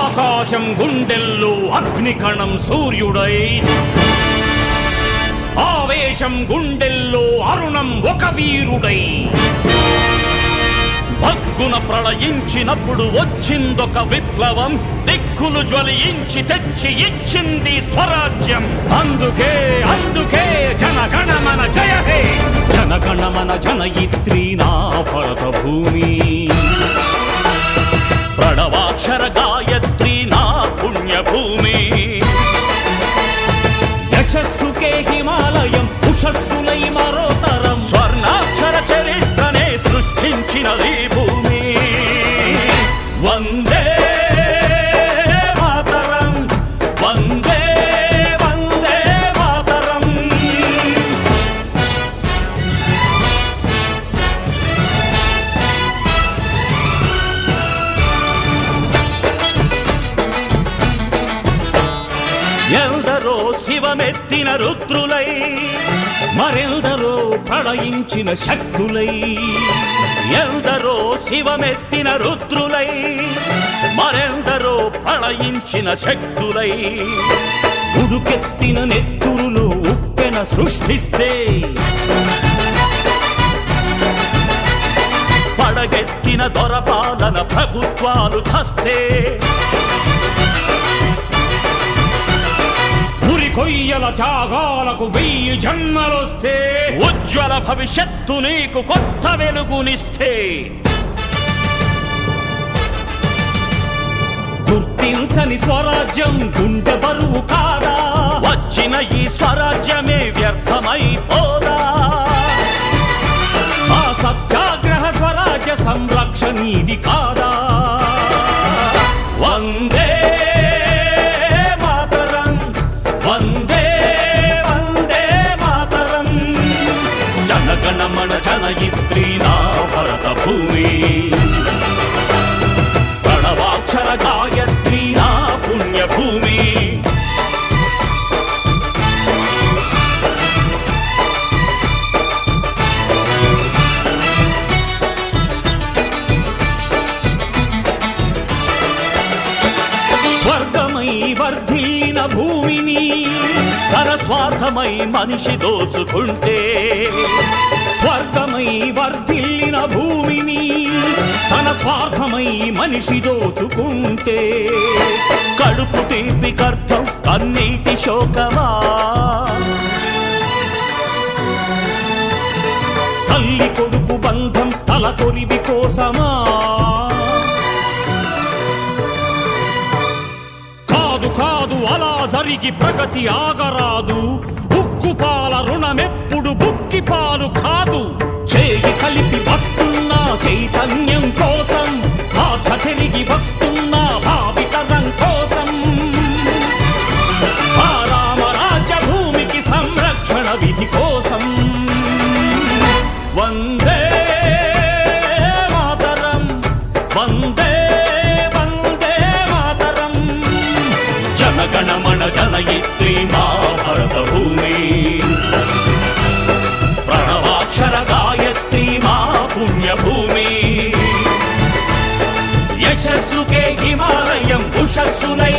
ఆకాశం గుండెల్లో అగ్నికణం సూర్యుడై, ఆవేశం గుండెల్లో అరుణం ఒక వీరుడై, భగ్గున ప్రళయించినప్పుడు వచ్చిందొక విప్లవం, దిక్కులు జ్వలించి తెచ్చి ఇచ్చింది స్వరాజ్యం. అందుకే అందుకే జనగణమన జయ హే, జనగణమన జనయిత్రీ నా భరత భూమి, ప్రణవాక్షర గాయత్రీ నా పుణ్యభూమి. యశస్సుకే హిమాలయం ఉషస్సులై మరోతరం, స్వర్ణాక్షర చరిత్రనే సృష్టించినది భూమి. వందే మాతరం, వందే వందే మాతరం. ఎందరో శివమెత్తిన రుద్రులై, మరెందరో ప్రళయించిన శక్తులై, ఎందరో శివమెత్తిన రుద్రులై, మరెందరో ప్రళయించిన శక్తులై, ఉడుకెత్తిన నెత్తురులు ఉప్పెన సృష్టిస్తే, పడగెత్తిన దొరపాలన ప్రభుత్వాలు చస్తే, కొయ్యల త్యాగాలకు 1000 జన్మలొస్తే, ఉజ్వల భవిష్యత్తు నీకు కొత్త వెలుగునిస్తే, గుర్తించని స్వరాజ్యం గుండె బరువు కాదా, వచ్చిన ఈ స్వరాజ్యమే వ్యర్థమైపోదా, ఆ సత్యాగ్రహ స్వరాజ్య సంరక్షణీది కాదా. వందే జనగణమన జనయిత్రీ నా భరత భూమి, ప్రణవాక్షర గాయత్రీ నా పుణ్యభూమి. స్వర్గమై వర్ధిల్లిన భూమిని తన స్వార్థమై మనిషి దోచుకుంటే, స్వర్గమై వర్ధిల్లిన భూమిని తన స్వార్థమై మనిషి దోచుకుంటే, కడుపు తీపికర్థం కన్నీటి శోకమా, తల్లి కొడుకు బంధం తల కొరివి కోసమా, కాదు అలా జరిగి ప్రగతి ఆగరాదు, ఉక్కుపాల రుణమెప్పుడు బుక్కిపాలు కాదు. చేయి కలిపి వస్తున్న చైతన్యం కోసం, బాధ తిరిగి వస్తున్న భావితరం కోసం, ఆ రామరాజ్య భూమికి సంరక్షణ విధి కోసం. వందే మాతరం, వందే జనగణమన జనయిత్రీ మా భరత భూమి, ప్రణవాక్షర గాయత్రీ మా పుణ్యభూమి. యశస్సుకే హిమాలయం ఉషస్సులై